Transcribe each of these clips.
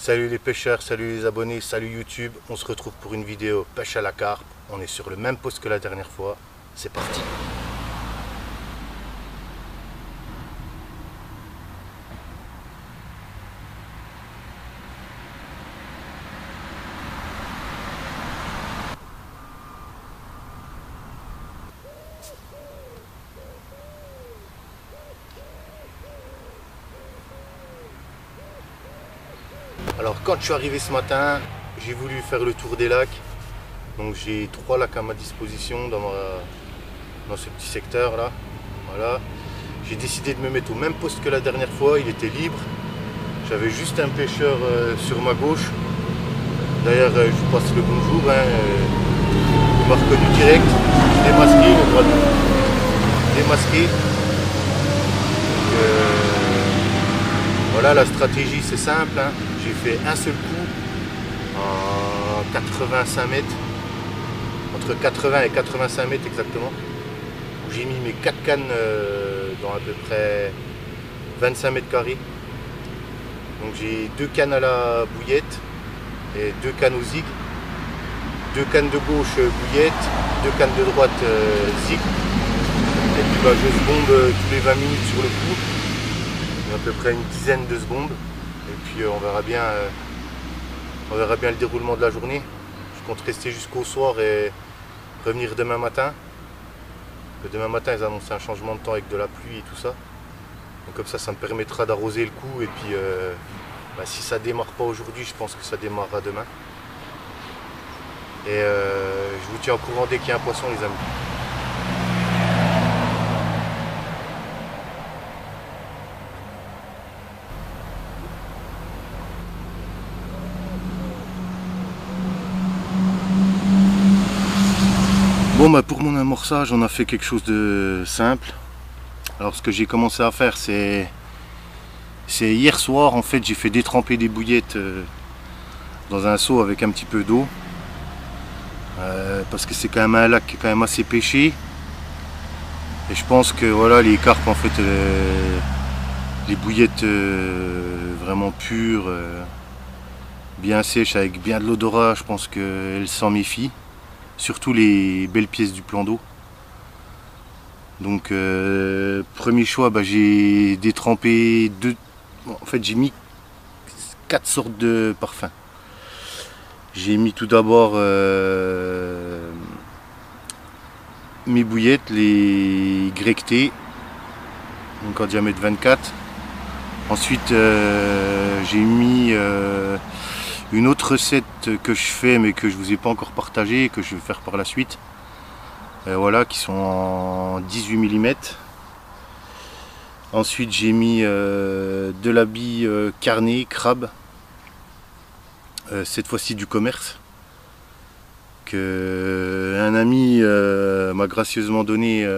Salut les pêcheurs, salut les abonnés, salut YouTube. On se retrouve pour une vidéo pêche à la carpe. On est sur le même poste que la dernière fois. C'est parti. Alors quand je suis arrivé ce matin, j'ai voulu faire le tour des lacs. Donc j'ai 3 lacs à ma disposition dans ce petit secteur là. Voilà. J'ai décidé de me mettre au même poste que la dernière fois, il était libre. J'avais juste un pêcheur sur ma gauche. D'ailleurs je vous passe le bonjour. Il m'a reconnu direct. Démasqué, le bras démasqué. Voilà, la stratégie c'est simple. J'ai fait un seul coup en 85 mètres, entre 80 et 85 mètres exactement. J'ai mis mes 4 cannes dans à peu près 25 mètres carrés. Donc j'ai 2 cannes à la bouillette et 2 cannes au zig. 2 cannes de gauche bouillette, 2 cannes de droite zig. Et puis je bombe tous les 20 minutes sur le coup. À peu près une dizaine de secondes. Et puis on verra bien le déroulement de la journée. Je compte rester jusqu'au soir et revenir demain matin. Demain matin ils annoncent un changement de temps avec de la pluie et tout ça. Donc comme ça me permettra d'arroser le coup. Et puis si ça démarre pas aujourd'hui, je pense que ça démarrera demain. Et je vous tiens au courant dès qu'il y a un poisson les amis. Bon pour mon amorçage on a fait quelque chose de simple. Alors ce que j'ai commencé à faire c'est hier soir en fait j'ai fait détremper des bouillettes dans un seau avec un petit peu d'eau. Parce que c'est quand même un lac qui est quand même assez pêché. Et je pense que voilà les carpes en fait les bouillettes vraiment pures, bien sèches avec bien de l'odorat, je pense qu'elles s'en méfient. Surtout les belles pièces du plan d'eau. Donc premier choix, j'ai détrempé en fait j'ai mis 4 sortes de parfums. J'ai mis tout d'abord mes bouillettes, les Grec-T, donc en diamètre 24. Ensuite j'ai mis une autre recette que je fais mais que je vous ai pas encore partagé, que je vais faire par la suite. Voilà, qui sont en 18 mm. Ensuite j'ai mis de la bille carnet, crabe. Cette fois-ci du commerce. Que un ami m'a gracieusement donné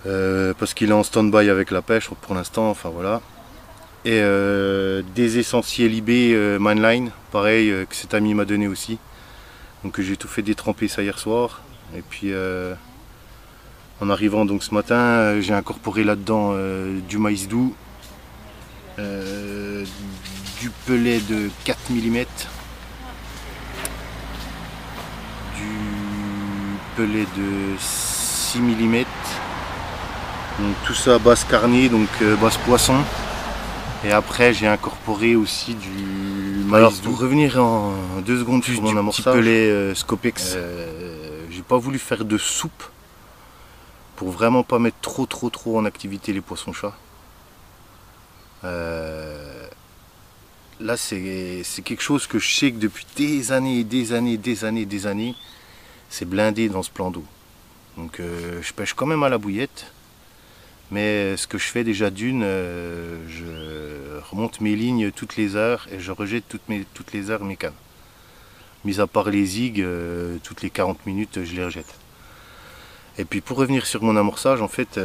parce qu'il est en stand-by avec la pêche pour l'instant, enfin voilà. Et des essentiels IB Mainline, pareil, que cet ami m'a donné aussi. Donc j'ai tout fait détremper ça hier soir. Et puis en arrivant donc ce matin, j'ai incorporé là-dedans du maïs doux, du pelet de 4 mm, du pelet de 6 mm. Donc tout ça à base carnée, donc base poisson. Et après j'ai incorporé aussi du maïs doux. Pour revenir en 2 secondes sur mon amorçage, petit pelet Scopex. J'ai pas voulu faire de soupe pour vraiment pas mettre trop en activité les poissons-chats. Là c'est quelque chose que je sais que depuis des années, c'est blindé dans ce plan d'eau. Donc je pêche quand même à la bouillette. Mais ce que je fais déjà d'une, je remonte mes lignes toutes les heures et je rejette toutes les heures mes cannes. Mis à part les zigs, toutes les 40 minutes je les rejette. Et puis pour revenir sur mon amorçage, en fait,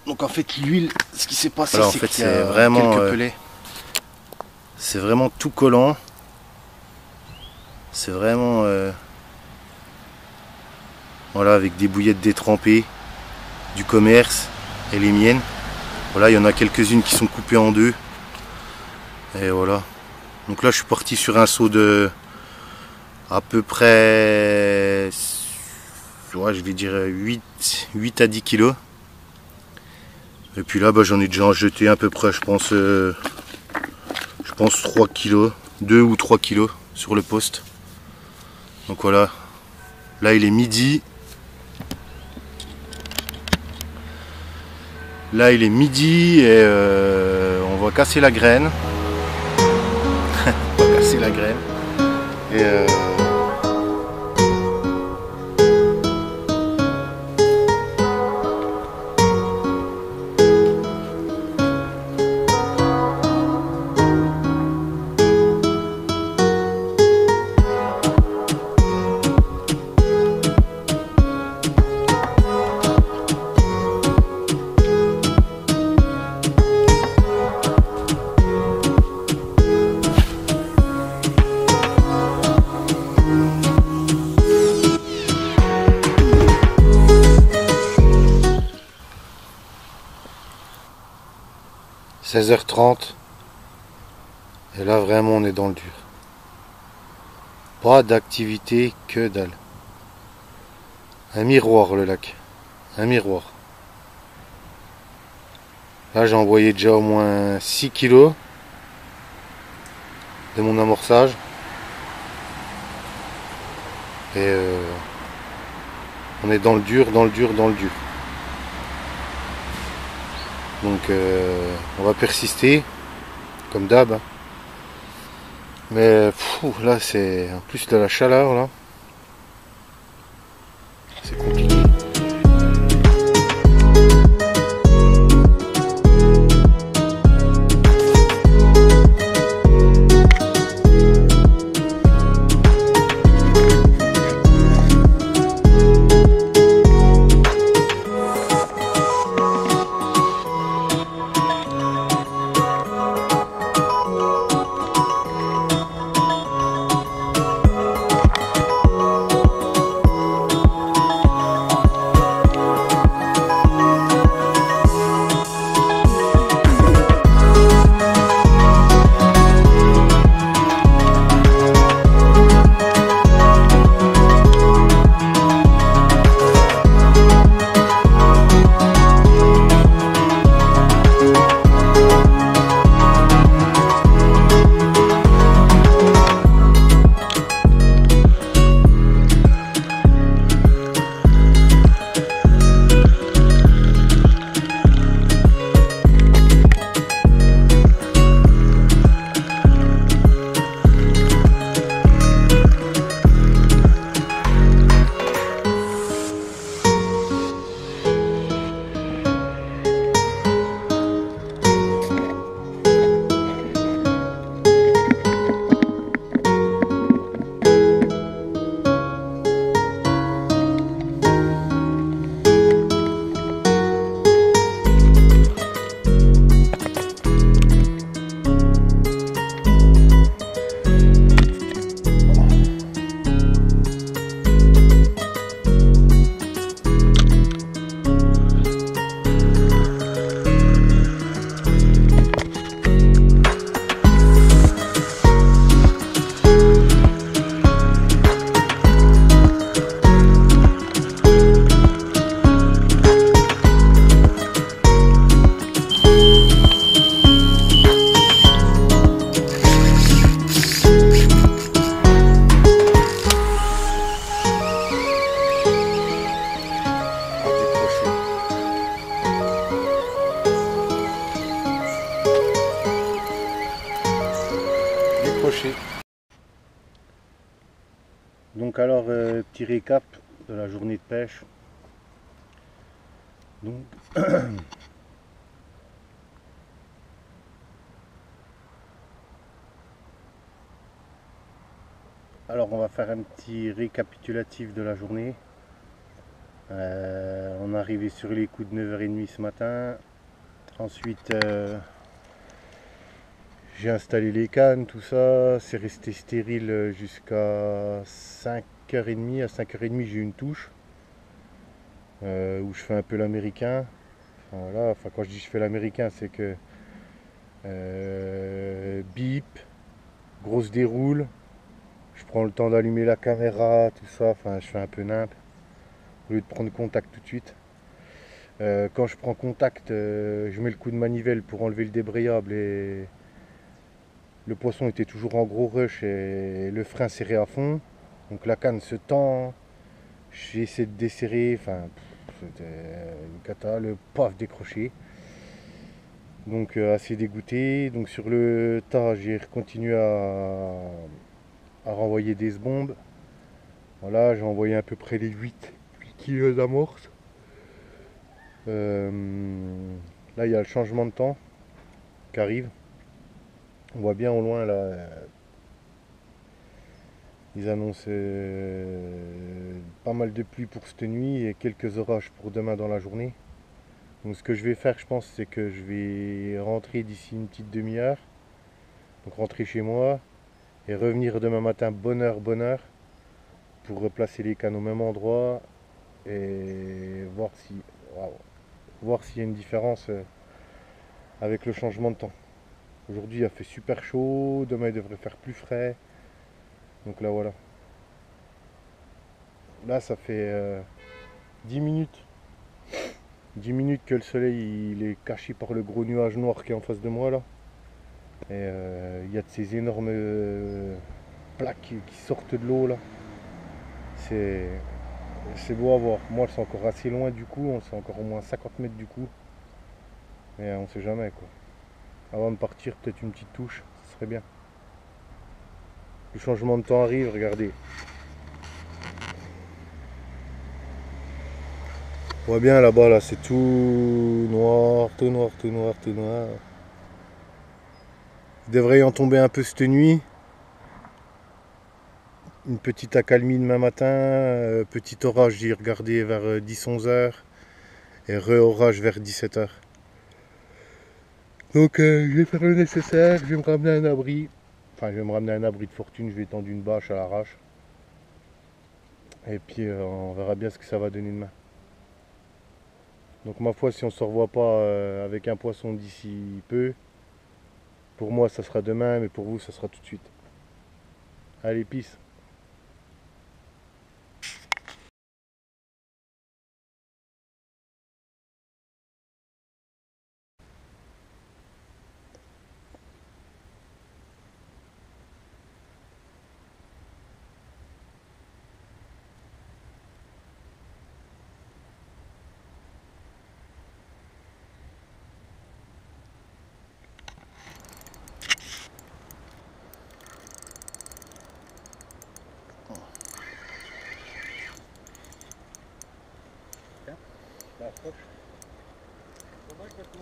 l'huile, ce qui s'est passé, c'est qu'il y a vraiment quelques pelets. C'est vraiment tout collant. C'est vraiment voilà, avec des bouillettes détrempées. Du commerce et les miennes. Voilà, il y en a quelques-unes qui sont coupées en deux. Et voilà. Donc là je suis parti sur un saut de à peu près, ouais, je vais dire 8 à 10 kilos. Et puis là j'en ai déjà jeté à peu près je pense 3 kilos, 2 ou 3 kilos sur le poste. Donc voilà. Là il est midi. Là il est midi et on va casser la graine. On va casser la graine. Et 16h30 et là vraiment on est dans le dur. Pas d'activité, que dalle. Un miroir le lac. Un miroir. Là j'ai envoyé déjà au moins 6 kilos de mon amorçage. Et on est dans le dur, dans le dur, dans le dur. Donc on va persister, comme d'hab. Mais là c'est en plus de la chaleur là. C'est compliqué. Donc alors, petit récap de la journée de pêche. Donc, alors on va faire un petit récapitulatif de la journée. On est arrivé sur les coups de 9h30 ce matin. Ensuite, j'ai installé les cannes, tout ça. C'est resté stérile jusqu'à 5h30. À 5h30, j'ai eu une touche où je fais un peu l'américain. Enfin, voilà, enfin, quand je dis je fais l'américain, c'est que Bip, grosse déroule. Je prends le temps d'allumer la caméra, tout ça. Enfin, je fais un peu nimp au lieu de prendre contact tout de suite. Quand je prends contact, je mets le coup de manivelle pour enlever le débrayable et le poisson était toujours en gros rush et le frein serré à fond. Donc la canne se tend. J'ai essayé de desserrer, enfin, c'était une cata, le paf décroché. Donc assez dégoûté. Donc sur le tas, j'ai continué à renvoyer des bombes. Voilà, j'ai envoyé à peu près les 8 kg d'amorce. Là, il y a le changement de temps qui arrive. On voit bien au loin là. Ils annoncent pas mal de pluie pour cette nuit et quelques orages pour demain dans la journée. Donc ce que je vais faire, je pense, c'est que je vais rentrer d'ici une petite demi-heure. Donc rentrer chez moi et revenir demain matin bonne heure pour replacer les cannes au même endroit et voir si, waouh, voir s'il y a une différence avec le changement de temps. Aujourd'hui, il a fait super chaud, demain il devrait faire plus frais. Donc là voilà. Là, ça fait 10 minutes. 10 minutes que le soleil il est caché par le gros nuage noir qui est en face de moi là. Et il y a de ces énormes plaques qui sortent de l'eau là. C'est c'est beau à voir. Moi, c'est encore assez loin du coup. On sait encore au moins 50 mètres du coup. Mais on sait jamais quoi. Avant de partir, peut-être une petite touche, ce serait bien. Le changement de temps arrive, regardez. On voit bien là-bas, là, c'est tout noir, tout noir, tout noir, tout noir. Il devrait y en tomber un peu cette nuit. Une petite accalmie demain matin, petit orage, j'ai regardé vers 10-11 heures et re-orage vers 17 heures. Donc je vais faire le nécessaire, je vais me ramener un abri. Enfin, je vais me ramener un abri de fortune, je vais tendre une bâche à l'arrache. Et puis on verra bien ce que ça va donner demain. Donc ma foi, si on ne se revoit pas avec un poisson d'ici peu, pour moi ça sera demain, mais pour vous ça sera tout de suite. Allez, peace.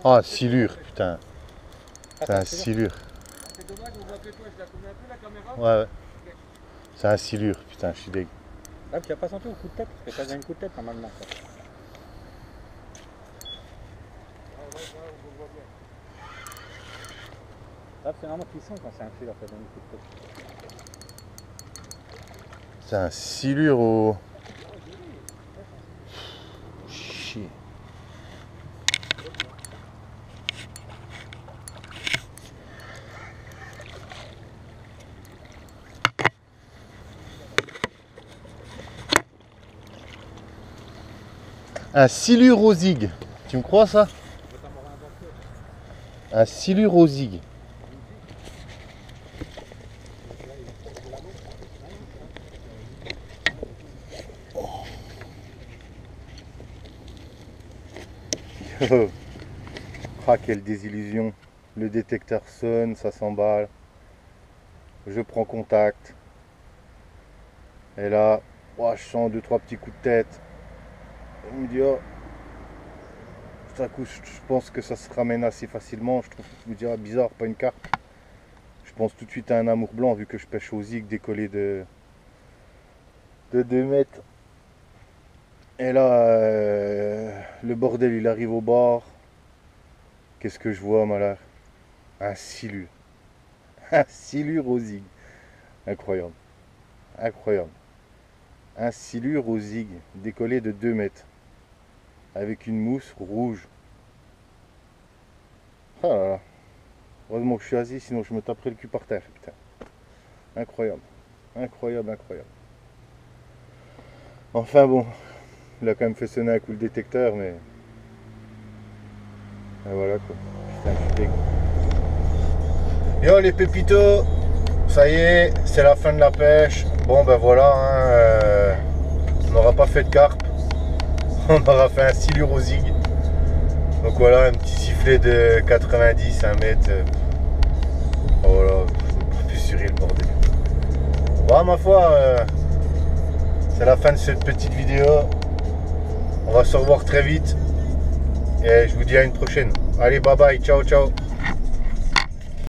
Ah, silure, putain. C'est un silure. C'est dommage, on voit que toi, je la connais un peu la caméra. Ouais, ouais. C'est un silure, putain, je suis dégueu. Ah, tu n'as pas senti au coup de tête? Parce que ça a un coup de tête normalement. Quoi. Là, c'est vraiment puissant quand c'est un fil, ça donne un coup de tête. C'est un silure au. Chier. Un silure au zig. Tu me crois ça? Un silure au zig. Ah, quelle désillusion. Le détecteur sonne, ça s'emballe. Je prends contact. Et là, oh, je sens 2-3 petits coups de tête. Il me dit, oh, tout à coup, je pense que ça se ramène assez facilement. Je trouve, je me dis, ah, bizarre, pas une carpe. Je pense tout de suite à un amour blanc, vu que je pêche au zig décollé de 2 mètres. Et là, le bordel, il arrive au bord. Qu'est-ce que je vois, malheur? Un silure. Un silure au zig. Incroyable. Incroyable. Un silure au zig, décollé de 2 mètres. Avec une mousse rouge. Ah là là. Heureusement que je suis assis, sinon je me taperais le cul par terre. Putain. Incroyable. Incroyable, incroyable. Enfin bon, il a quand même fait sonner un coup le détecteur, mais... Et voilà quoi. Putain, je suis dégoûté. Yo les pépitos, ça y est, c'est la fin de la pêche. Bon ben voilà, hein, on n'aura pas fait de carpe. On aura fait un silure au zig. Donc voilà, un petit sifflet de 90, 1 mètre. Oh voilà, pas plus sur le bordel. Bon, ma foi, c'est la fin de cette petite vidéo. On va se revoir très vite. Et je vous dis à une prochaine. Allez, bye bye, ciao, ciao.